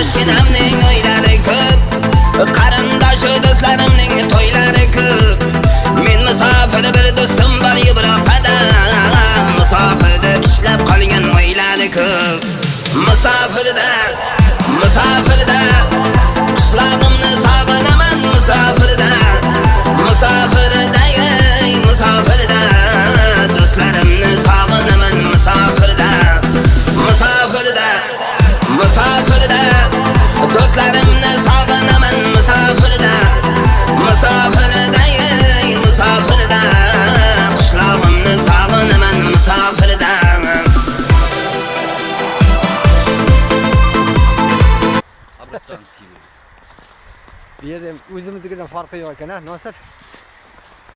Toshkenamning o'ylari ko'p, qarindosh do'stlarimning to'ylari ko'p. Men musofir bir do'stim bor Yevropada, musofirda ishlab qolgan o'ylari ko'p. Musofirda qishlog'imni sog'inaman musofirda, musofirda do'stlarimni sog'inaman musofirda, do'stlarimni sog'inaman musofirda, qishlog'imni sog'inaman musofirda. Bu yerda o'zimiznikidan farqi yo'q ekan-a, Nosir.